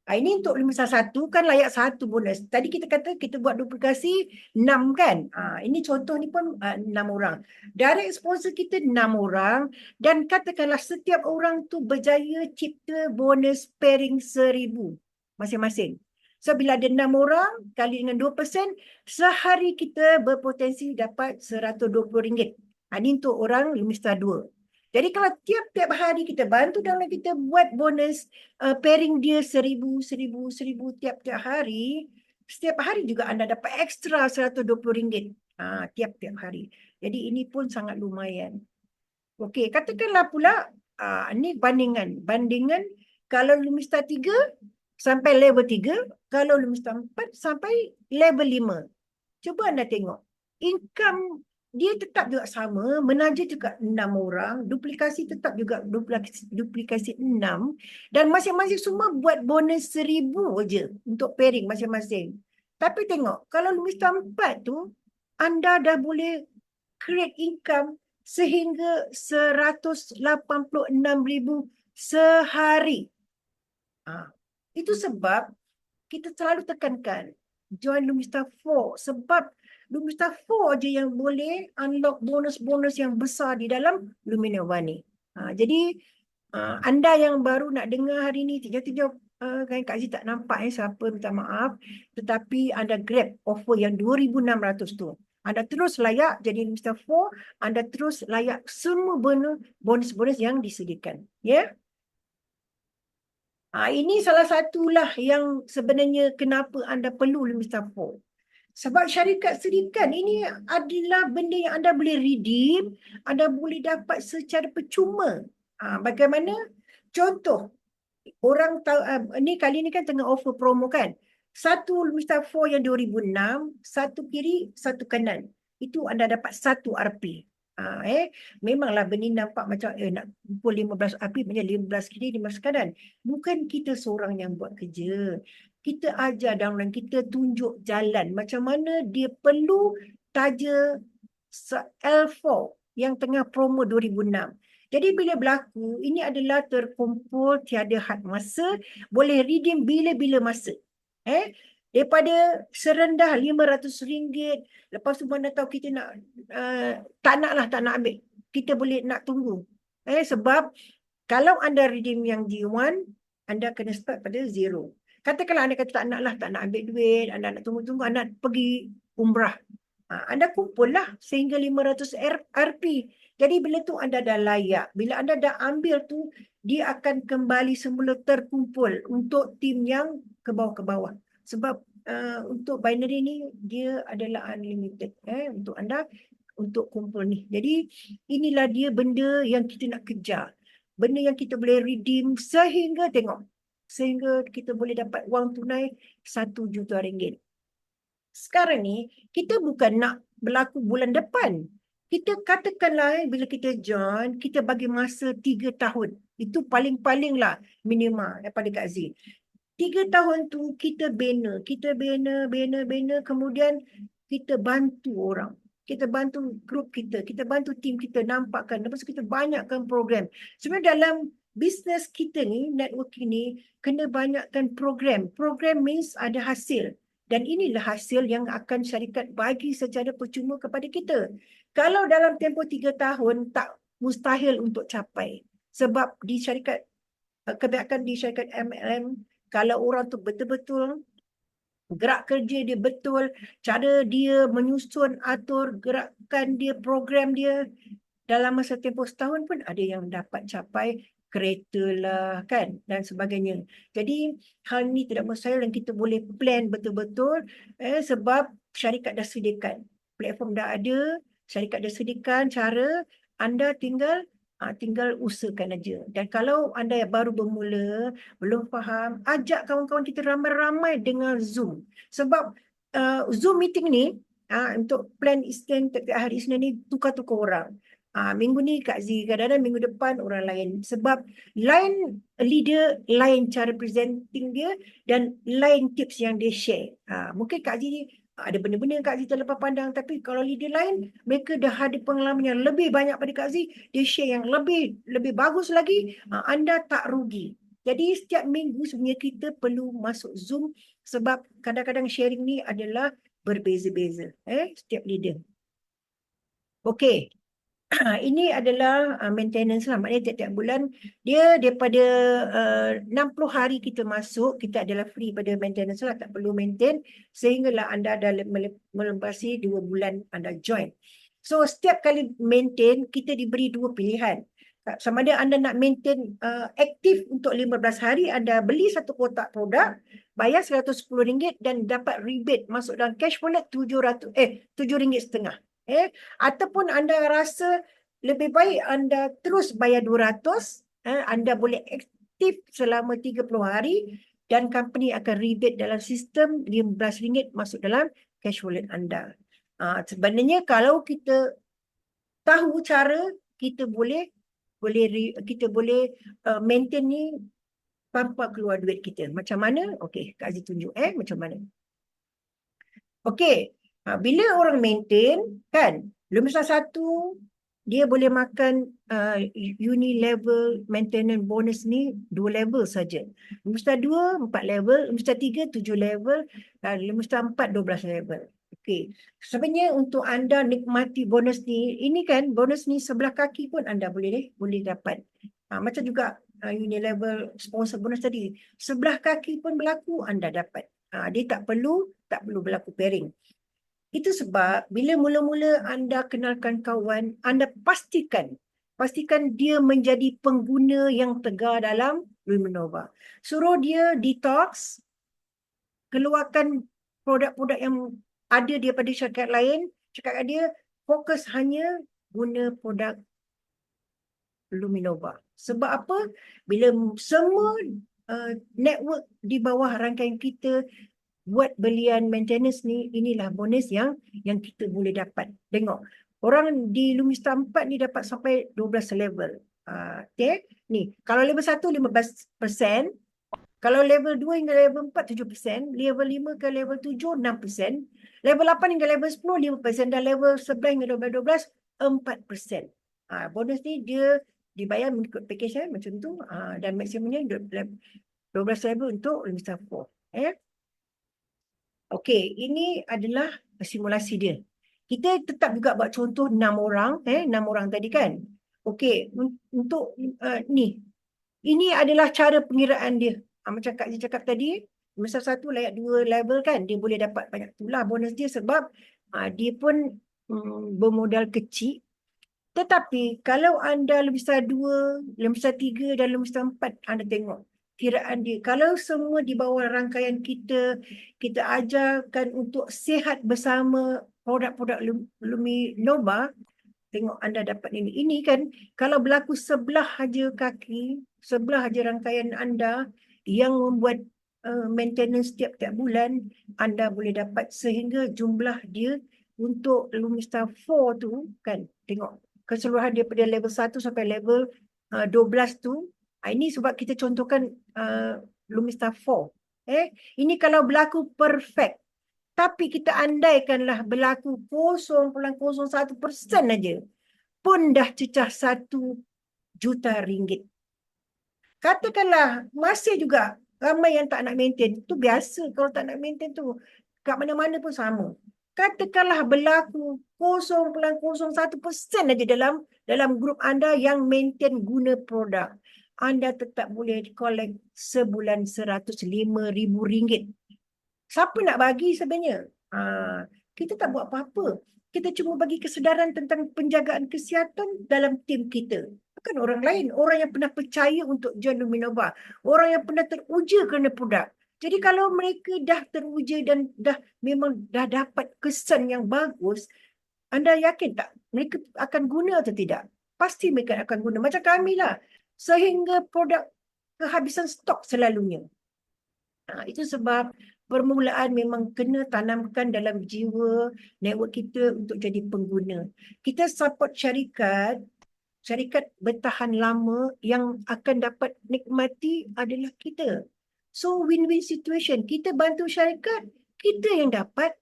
Ini untuk Lumista 1 kan layak 1 bonus. Tadi kita kata kita buat duplikasi 6 kan. Ini contoh ni pun 6 orang. Direct sponsor kita 6 orang dan katakanlah setiap orang tu berjaya cipta bonus pairing 1000 masing-masing. So bila ada 6 orang kali dengan 2%, sehari kita berpotensi dapat RM120. Ini untuk orang Lumista 2. Jadi kalau tiap-tiap hari kita bantu dalam kita buat bonus pairing dia 1000 tiap-tiap hari, setiap hari juga anda dapat ekstra RM120 tiap-tiap hari. Jadi ini pun sangat lumayan. Okey, katakanlah pula ini bandingan kalau Lumista 3 sampai level 3, kalau Lumista 4 sampai level 5. Cuba anda tengok. Income dia tetap juga sama, menaja juga 6 orang, duplikasi tetap juga duplikasi 6 dan masing-masing semua buat bonus 1000 je untuk pairing masing-masing. Tapi tengok, kalau Lumista 4 tu anda dah boleh create income sehingga RM186,000 sehari. Itu sebab kita selalu tekankan join Lumista 4 sebab Lumista 4 je yang boleh unlock bonus-bonus yang besar di dalam Luminova ni. Jadi anda yang baru nak dengar hari ni, tiga-tiga kan Kak Zee tak nampak siapa, minta maaf. Tetapi anda grab offer yang 2,600 tu. Anda terus layak jadi Mr. 4, anda terus layak semua bonus-bonus yang disediakan. Ya. Ini salah satulah yang sebenarnya kenapa anda perlu Mr. 4. Sebab syarikat syarikat ini adalah benda yang anda boleh redeem, anda boleh dapat secara percuma. Bagaimana? Contoh, orang tahu ni kali ni kan tengah offer promo kan. Satu Mr. 4 yang 2006, satu kiri, satu kanan. Itu anda dapat 1 RP. Memanglah benih nampak macam nak kumpul 15 RP, banyak 15 kiri, 15 kanan. Bukan kita seorang yang buat kerja. Kita ajar downline, kita tunjuk jalan macam mana dia perlu taja L4 yang tengah promo 2006. Jadi bila berlaku, ini adalah terkumpul tiada had masa, boleh redeem bila-bila masa. Daripada serendah RM500, lepas tu mana tahu kita nak, tak nak ambil. Kita boleh nak tunggu. Sebab kalau anda redeem yang G1, anda kena start pada 0. Katakanlah anda kata tak nak ambil duit, anda nak tunggu-tunggu, anda nak pergi umrah. Anda kumpullah sehingga 500 RP. Jadi bila tu anda dah layak, bila anda dah ambil tu, dia akan kembali semula terkumpul untuk tim yang ke bawah-ke-bawah. Sebab untuk binary ni, dia adalah unlimited untuk anda untuk kumpul ni. Jadi inilah dia benda yang kita nak kejar. Benda yang kita boleh redeem sehingga kita boleh dapat wang tunai RM1 juta. Sekarang ni, kita bukan nak berlaku bulan depan. Kita katakanlah bila kita join, kita bagi masa 3 tahun. Itu paling-paling lah minima daripada Kak Z. 3 tahun tu kita bina, kemudian kita bantu orang. Kita bantu grup kita bantu tim kita nampakkan. Lepas tu kita banyakkan program. Sebenarnya dalam bisnes kita ni, networking ni, kena banyakkan program. Program means ada hasil. Dan inilah hasil yang akan syarikat bagi secara percuma kepada kita. Kalau dalam tempoh 3 tahun, tak mustahil untuk capai. Sebab di syarikat, kebanyakan di syarikat MLM, kalau orang tu betul-betul gerak kerja dia betul, cara dia menyusun, atur gerakan dia, program dia, dalam masa tempoh setahun pun ada yang dapat capai kereta lah kan dan sebagainya. Jadi hal ni tidak mustahil dan kita boleh plan betul-betul sebab syarikat dah sediakan. Platform dah ada, syarikat dah sediakan cara, anda tinggal usahakan aja. Dan kalau anda yang baru bermula, belum faham, ajak kawan-kawan kita ramai-ramai dengan Zoom. Sebab Zoom meeting ni untuk plan Isnin, hari Isnin ni tukar-tukar orang. Minggu ni Kak Z, kadang-kadang minggu depan orang lain. Sebab lain leader, lain cara presenting dia dan lain tips yang dia share. Mungkin Kak Z ada benda-benda yang Kak Z terlepas pandang, tapi kalau leader lain, mereka dah ada pengalaman yang lebih banyak pada Kak Z, dia share yang lebih bagus lagi, anda tak rugi. Jadi setiap minggu sebenarnya kita perlu masuk Zoom sebab kadang-kadang sharing ni adalah berbeza-beza. Setiap leader. Okey. Ini adalah maintenance lah. Maknanya tiap-tiap bulan dia daripada 60 hari kita masuk, kita adalah free pada maintenance lah, tak perlu maintain sehinggalah anda dah melembasi 2 bulan anda join. So setiap kali maintain kita diberi 2 pilihan. Sama ada anda nak maintain aktif untuk 15 hari, anda beli satu kotak produk, bayar RM110 dan dapat rebate masuk dalam cash wallet RM7.50. Ataupun anda rasa lebih baik anda terus bayar 200, anda boleh aktif selama 30 hari dan company akan rebate dalam sistem RM15 masuk dalam cash wallet anda. Sebenarnya kalau kita tahu cara, kita boleh maintain ni tanpa keluar duit kita. Macam mana? Okey, Kak Aziz tunjuk macam mana. Okey. Bila orang maintain, kan, Lumistar 1, dia boleh makan uni-level maintenance bonus ni 2 level saja. Lumistar 2, 4 level. Lumistar 3, 7 level. Dan Lumistar 4, 12 level. Okey. Sebenarnya untuk anda nikmati bonus ni, ini kan, bonus ni sebelah kaki pun anda boleh dapat. Macam juga uni-level sponsor bonus tadi. Sebelah kaki pun berlaku, anda dapat. Dia tak perlu berlaku pairing. Itu sebab bila mula-mula anda kenalkan kawan, anda pastikan dia menjadi pengguna yang tegar dalam Luminova. Suruh dia detox, keluarkan produk-produk yang ada daripada syarikat lain, cakap kat dia fokus hanya guna produk Luminova. Sebab apa? Bila semua network di bawah rangkaian kita buat belian maintenance ni, inilah bonus yang kita boleh dapat. Tengok, orang di Lumista 4 ni dapat sampai 12 level. Okay, ni kalau level 1 15%, kalau level 2 hingga level 4 7%, level 5 ke level 7 6%, level 8 hingga level 10 5%, dan level 11 hingga level 12 4%. Bonus ni dia dibayar mengikut package macam tu, dan maksimumnya 12 level untuk Lumista 4. Okey, ini adalah simulasi dia. Kita tetap juga buat contoh 6 orang, 6 orang tadi kan. Okey, untuk ni. Ini adalah cara pengiraan dia. Macam Kak Zee cakap tadi, Lumista 1 layak 2 level kan, dia boleh dapat banyak itulah bonus dia sebab dia pun bermodal kecil. Tetapi kalau anda Lumista 2, Lumista 3 dan Lumista 4, anda tengok kiraan dia. Kalau semua di bawah rangkaian kita ajarkan untuk sihat bersama produk-produk Luminova, tengok anda dapat ini. Ini kan kalau berlaku sebelah aja kaki, sebelah aja rangkaian anda yang membuat maintenance tiap-tiap bulan, anda boleh dapat sehingga jumlah dia untuk Lumista 4 tu kan, tengok keseluruhan daripada level 1 sampai level 12 tu. Ini sebab kita contohkan Lumista 4. Ini kalau berlaku perfect. Tapi kita andaikanlah berlaku 0.01% aja, pun dah cecah 1 juta ringgit. Katakanlah masih juga ramai yang tak nak maintain. Itu biasa kalau tak nak maintain tu. Kat mana-mana pun sama. Katakanlah berlaku 0.01% aja dalam grup anda yang maintain guna produk. Anda tetap boleh collect sebulan RM105,000. Siapa nak bagi sebenarnya? Kita tak buat apa-apa. Kita cuma bagi kesedaran tentang penjagaan kesihatan dalam tim kita. Bukan orang lain. Orang yang pernah percaya untuk join Luminova. Orang yang pernah teruja kerana produk. Jadi kalau mereka dah teruja dan memang dah dapat kesan yang bagus, anda yakin tak mereka akan guna atau tidak? Pasti mereka akan guna. Macam kami lah. Sehingga produk kehabisan stok selalunya. Itu sebab permulaan memang kena tanamkan dalam jiwa network kita untuk jadi pengguna. Kita support syarikat bertahan lama, yang akan dapat nikmati adalah kita. So win-win situation. Kita bantu syarikat, kita yang dapat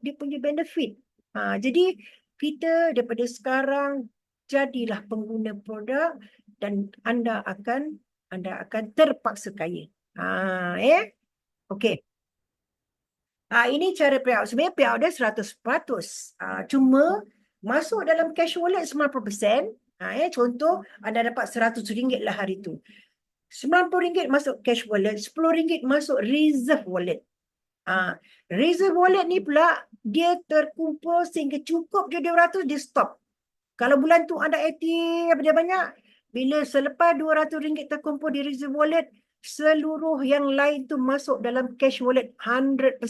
dia punya benefit. Jadi kita daripada sekarang jadilah pengguna produk dan anda akan terpaksa kaya. Okey. Ini cara payout. Sebenarnya payout dia 100%. Cuma masuk dalam cash wallet 90%. Contoh anda dapat RM100 lah hari tu. RM90 masuk cash wallet, RM10 masuk reserve wallet. Reserve wallet ni pula dia terkumpul sehingga cukup je RM200, dia stop. Kalau bulan tu anda aktif dia banyak, bila selepas RM200 terkumpul di reserve wallet, seluruh yang lain tu masuk dalam cash wallet 100%.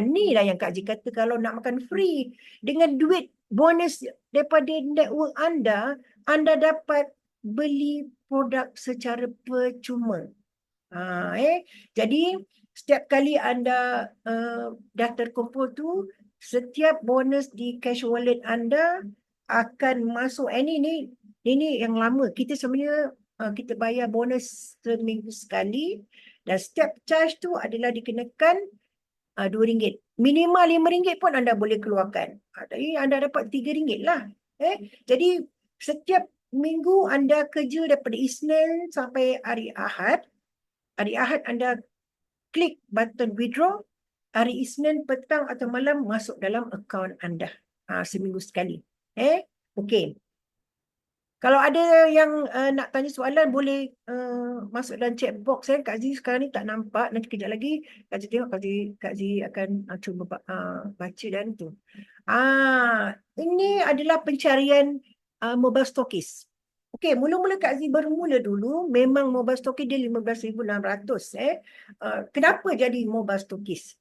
Ni lah yang Kak Zee kata, kalau nak makan free dengan duit bonus daripada network anda dapat beli produk secara percuma. Jadi setiap kali anda dah terkumpul tu, setiap bonus di cash wallet anda akan masuk. Ini yang lama. Kita sebenarnya kita bayar bonus seminggu sekali, dan setiap charge tu adalah dikenakan RM2. Minimal RM5 pun anda boleh keluarkan. Tapi anda dapat RM3 lah. Jadi setiap minggu anda kerja daripada Isnin sampai hari Ahad. Hari Ahad anda klik button withdraw. Hari Isnin petang atau malam masuk dalam akaun anda. Seminggu sekali. Okey. Kalau ada yang nak tanya soalan boleh masuk dalam chat box Kak Zee sekarang ni tak nampak. Nanti kejap lagi Kak Zee tengok, Kak Zee akan cuba baca dan tu. Ini adalah pencarian mobile stokis. Okey, mula-mula Kak Zee bermula dulu memang mobile stokis dia 15,600 kenapa jadi mobile stokis?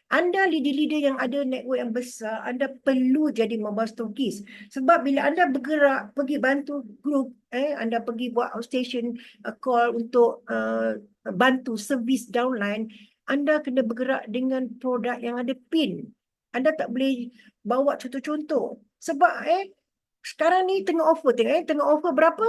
Anda leader-leader yang ada network yang besar, anda perlu jadi mobile stokis. Sebab bila anda bergerak pergi bantu grup, anda pergi buat outstation call untuk bantu servis downline, anda kena bergerak dengan produk yang ada PIN. Anda tak boleh bawa contoh-contoh. Sebab sekarang ni tengah offer, tengah offer berapa?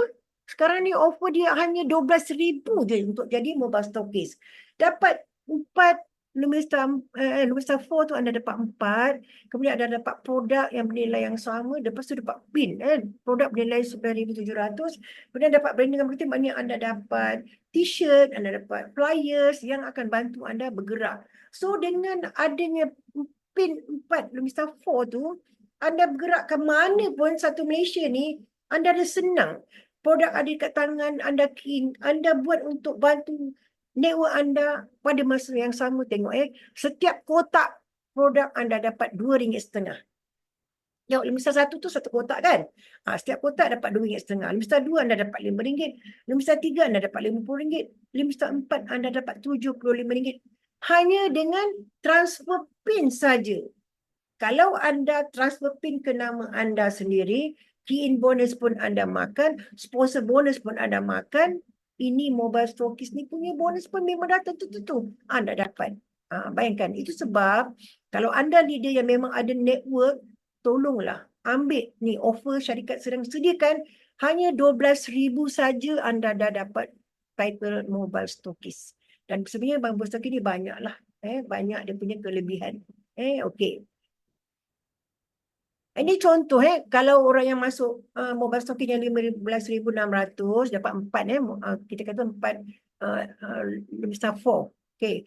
Sekarang ni offer dia hanya 12,000 je untuk jadi mobile stokis. Dapat 4 Lumista 4 tu anda dapat 4, kemudian anda dapat produk yang bernilai yang sama, lepas tu dapat PIN, produk bernilai 9,700, kemudian dapat branding marketing, maknanya anda dapat t-shirt, anda dapat flyers yang akan bantu anda bergerak. So dengan adanya PIN 4 Lumista 4 tu, anda bergerak ke mana pun satu Malaysia ni, anda ada senang. Produk ada kat tangan, anda key, anda buat untuk bantu network anda pada masa yang sama. Tengok setiap kotak produk anda dapat RM2.5. Tengok Limista 1 tu satu kotak kan. Setiap kotak dapat RM2.5. Limista 2 anda dapat RM5. Limista 3 anda dapat RM50. Limista 4 anda dapat RM75. Hanya dengan transfer PIN saja. Kalau anda transfer PIN ke nama anda sendiri, key-in bonus pun anda makan, sponsor bonus pun anda makan, ini mobile stokis ni punya bonus pun memang dah tentu-tentu anda dapat. Bayangkan, itu sebab kalau anda leader yang memang ada network, tolonglah ambil ni offer syarikat sedang sediakan, hanya 12,000 saja anda dah dapat title mobile stokis. Dan sebenarnya mobile stokis ni banyaklah. Banyak dia punya kelebihan. Okey. Ini contoh kalau orang yang masuk mobile stocking yang 15,600 dapat 4 kita kata 4 Lumista 4. Okey.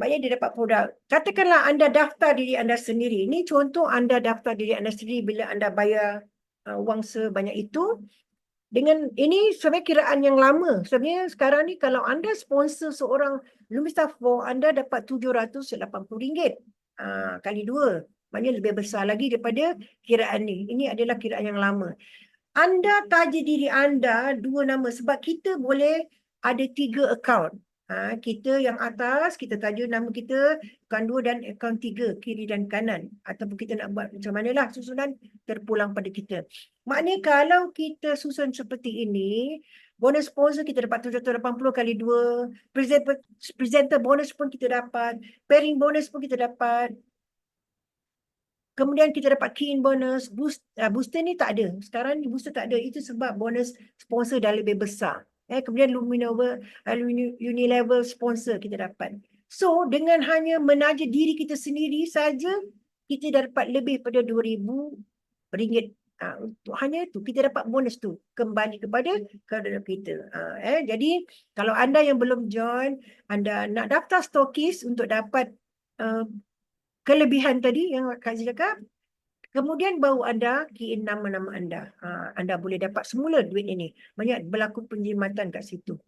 Maknanya dia dapat produk. Katakanlah anda daftar diri anda sendiri. Ini contoh anda daftar diri anda sendiri bila anda bayar wang sebanyak itu. Dengan ini sebenarnya kiraan yang lama. Sebenarnya sekarang ni kalau anda sponsor seorang Lumista 4, anda dapat RM780. Kali 2. Maknanya lebih besar lagi daripada kiraan ni. Ini adalah kiraan yang lama. Anda taja diri anda 2 nama sebab kita boleh ada 3 akaun. Kita yang atas, kita taja nama kita, akaun 2 dan akaun 3, kiri dan kanan. Ataupun kita nak buat macam manalah susunan, terpulang pada kita. Maknanya kalau kita susun seperti ini, bonus sponsor kita dapat 780 kali 2, presenter bonus pun kita dapat, pairing bonus pun kita dapat, kemudian kita dapat key-in bonus, booster ni tak ada. Sekarang ni booster tak ada. Itu sebab bonus sponsor dah lebih besar. Kemudian Unilever sponsor kita dapat. So, dengan hanya menaja diri kita sendiri saja, kita dah dapat lebih pada RM2,000. Hanya tu, kita dapat bonus tu. Kembali kepada kepada kita. Jadi, kalau anda yang belum join, anda nak daftar stokis untuk dapat kelebihan tadi yang Kak Zee cakap, kemudian baru anda key-in nama-nama anda. Anda boleh dapat semula duit ini. Banyak berlaku penjimatan kat situ.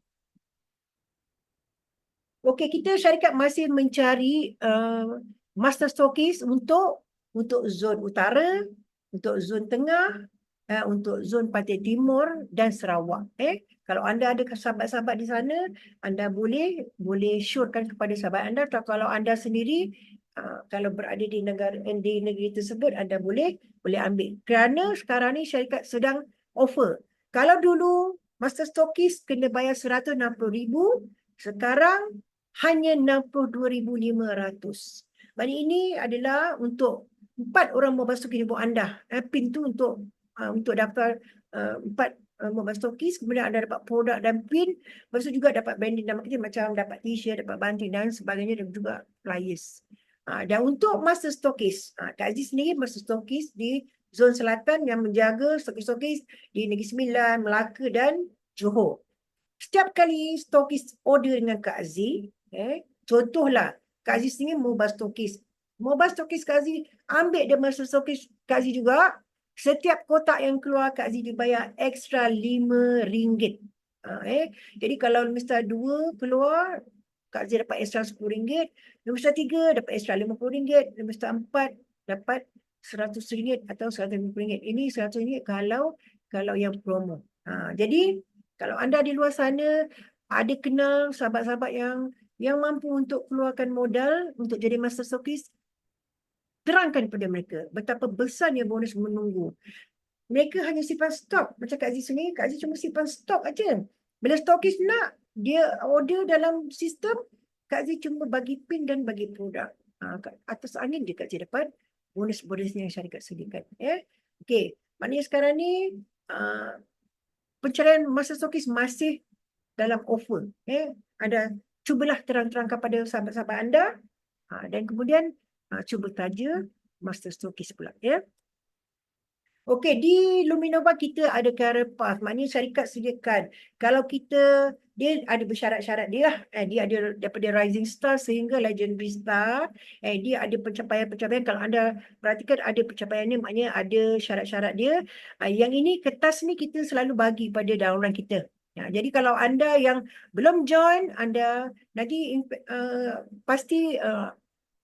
Okey, kita syarikat masih mencari master stokis untuk zon utara, untuk zon tengah, untuk zon Pantai Timur dan Sarawak. Kalau anda ada sahabat-sahabat di sana, anda boleh syorkan kepada sahabat anda. Atau kalau anda sendiri kalau berada di negeri tersebut, anda boleh ambil. Kerana sekarang ni syarikat sedang offer. Kalau dulu master stokis kena bayar RM160,000, sekarang hanya RM62,500. Maksudnya ini adalah untuk 4 orang mobile stokis ibu anda. PIN tu untuk daftar 4 mobile stokis, kemudian anda dapat produk dan PIN, lepas tu juga dapat branding dan marketing macam dapat t-shirt, dapat banting dan sebagainya, dan juga flyers. Dan untuk master stokis, Kak Zee sendiri master stokis di zon selatan yang menjaga stokis-stokis di Negeri Sembilan, Melaka dan Johor. Setiap kali stokis order dengan Kak Zee, contohlah Kak Zee sendiri mobile stokis. Mobile stokis Kak Zee ambil dia master stokis Kak Zee juga, Setiap kotak yang keluar Kak Zee dibayar ekstra RM5. Jadi kalau Mr. 2 keluar, Kak Zee dapat ekstra RM10. Mr. 3 dapat ekstra RM50. Mr. 4 dapat RM100 atau RM150. Ini RM100 kalau yang promo. Jadi kalau anda di luar sana ada kenal sahabat-sahabat yang mampu untuk keluarkan modal untuk jadi master stockist, terangkan kepada mereka betapa besarnya bonus menunggu. Mereka hanya simpan stok. Macam Kak Zee sini, Kak Zee cuma simpan stok aja. Bila stokis nak, dia order dalam sistem, Kak Zee cuma bagi pin dan bagi produk. Atas angin je Kak Zee dapat bonus-bonusnya yang syarikat sediakan. Okey, maknanya sekarang ni pencarian master stokis masih dalam offer. Anda cubalah terang-terangkan pada sahabat-sahabat anda dan kemudian cuba taja master stokis pula. Okey, di Luminova kita ada career path. Maknanya syarikat sediakan. Kalau dia ada bersyarat-syarat dia lah. Dia ada daripada rising star sehingga legendary star. Dia ada pencapaian-pencapaian. Kalau anda perhatikan ada pencapaiannya, maknanya ada syarat-syarat dia. Yang ini, kertas ni kita selalu bagi pada downline kita. Jadi kalau anda yang belum join, anda nanti pasti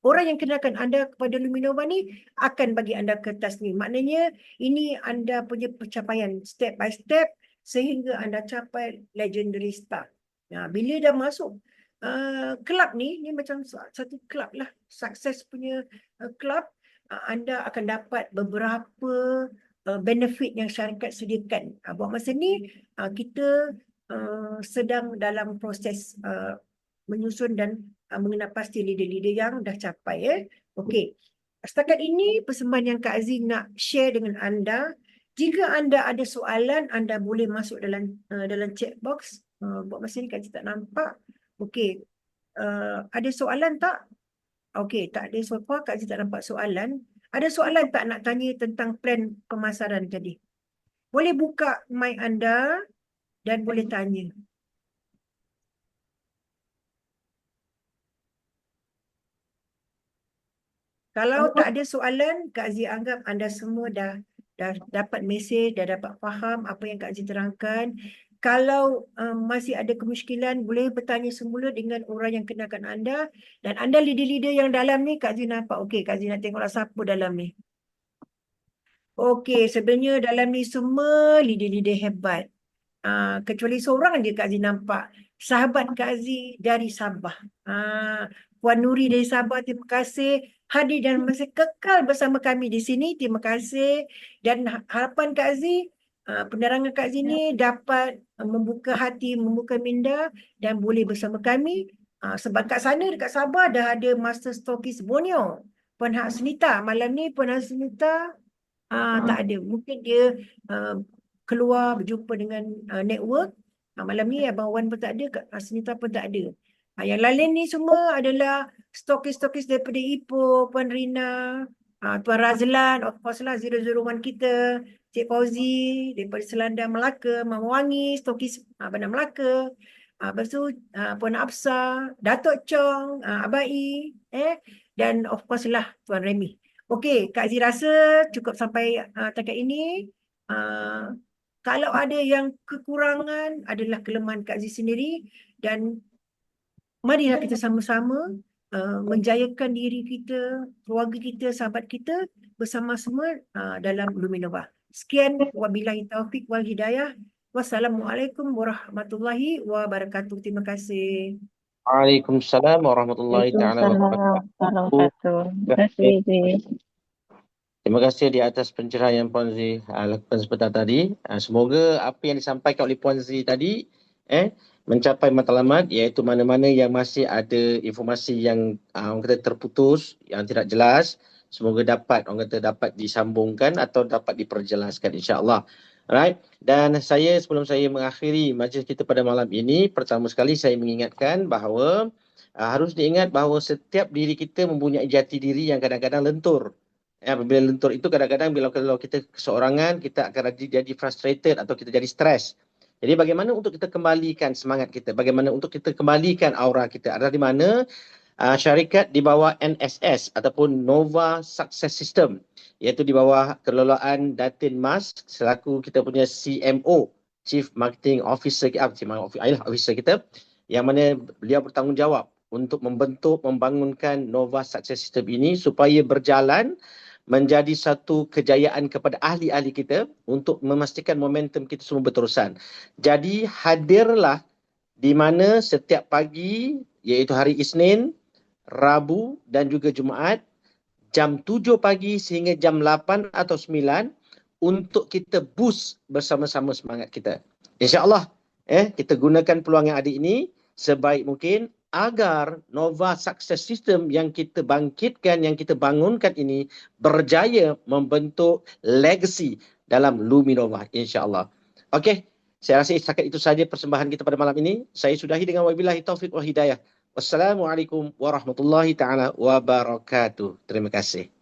orang yang kenalkan anda kepada Luminova ni akan bagi anda kertas ni. Maknanya ini anda punya pencapaian step by step sehingga anda capai legendary star. Bila dah masuk kelab ni macam satu kelab lah. Sukses punya kelab, anda akan dapat beberapa benefit yang syarikat sediakan. Buat masa ni kita sedang dalam proses menyusun dan mengenal pasti leader-leader yang dah capai. Okey. Setakat ini persembahan yang Kak Zee nak share dengan anda. Jika anda ada soalan, anda boleh masuk dalam chat box. Buat masa ni Kak Zee tak nampak. Okey. Ada soalan tak? Okey, tak ada so far. Kak Zee tak nampak soalan. Ada soalan tak nak tanya tentang plan pemasaran tadi? Boleh buka mic anda dan boleh tanya. Kalau tak ada soalan, Kak Zee anggap anda semua dah dapat mesej, dah dapat faham apa yang Kak Zee terangkan. Kalau masih ada kemusykilan, boleh bertanya semula dengan orang yang kenalkan anda. Dan anda leader-leader yang dalam ni, Kak Zee nampak. Okey, Kak Zee nak tengoklah siapa dalam ni. Okey, sebenarnya dalam ni semua leader-leader hebat. Kecuali seorang je Kak Zee nampak. Sahabat Kak Zee dari Sabah. Puan Nuri dari Sabah, terima kasih. Hadir dan masih kekal bersama kami di sini. Terima kasih. Dan harapan Kak Zee, penerangan Kak Zee ni dapat membuka hati, membuka minda dan boleh bersama kami. Sebab kat sana dekat Sabah dah ada Master Stokis Borneo. Puan Hak Senita. Malam ni Puan Hak Senita tak ada. Mungkin dia keluar berjumpa dengan network. Malam ni Abang Wan pun tak ada, Kak Senita pun tak ada. Yang lain ni semua adalah stokis-stokis daripada Ipoh, Puan Rina, Tuan Razlan, of course lah 001 kita, Cik Fauzi daripada Selandar Melaka, Mama Wangi, stokis Bandar Melaka. Lepas tu Puan Absa, Datuk Chong, Abai, dan of course lah Tuan Remy. Okey, Kak Zee rasa cukup sampai takat ini. Kalau ada yang kekurangan adalah kelemahan Kak Zee sendiri dan marilah kita sama-sama menjayakan diri kita, keluarga kita, sahabat kita bersama semua dalam Luminova. Sekian, wabillahi taufik wal hidayah. Wassalamualaikum warahmatullahi wabarakatuh. Terima kasih. Waalaikumsalam warahmatullahi taala wabarakatuh. Terima kasih, Zee. Terima kasih di atas pencerahan yang Puan Zee lakukan sebentar tadi. Semoga apa yang disampaikan oleh Puan Zee tadi mencapai matlamat, iaitu mana-mana yang masih ada informasi yang orang kata terputus, yang tidak jelas, semoga dapat disambungkan atau dapat diperjelaskan insya-Allah. Alright. Dan sebelum saya mengakhiri majlis kita pada malam ini, pertama sekali saya mengingatkan bahawa harus diingat bahawa setiap diri kita mempunyai jati diri yang kadang-kadang lentur. Apabila lentur itu kadang-kadang kalau kita keseorangan, kita akan jadi frustrated atau kita jadi stres. Jadi bagaimana untuk kita kembalikan semangat kita? Bagaimana untuk kita kembalikan aura kita? Adalah di mana syarikat di bawah NSS ataupun Nova Success System iaitu di bawah kelolaan Datin Mas selaku kita punya CMO, Chief Marketing Officer, Officer kita, yang mana beliau bertanggungjawab untuk membangunkan Nova Success System ini supaya berjalan menjadi satu kejayaan kepada ahli-ahli kita untuk memastikan momentum kita semua berterusan. Jadi hadirlah di mana setiap pagi, iaitu hari Isnin, Rabu dan juga Jumaat, jam 7 pagi sehingga jam 8 atau 9 untuk kita boost bersama-sama semangat kita. InsyaAllah kita gunakan peluang yang ada ini sebaik mungkin agar Nova Success System yang kita bangkitkan, yang kita bangunkan ini berjaya membentuk legacy dalam Luminova, insyaAllah. Okey, saya rasa setakat itu saja persembahan kita pada malam ini. Saya sudahi dengan wabillahi taufiq wal hidayah. Wassalamualaikum warahmatullahi taala wabarakatuh. Terima kasih.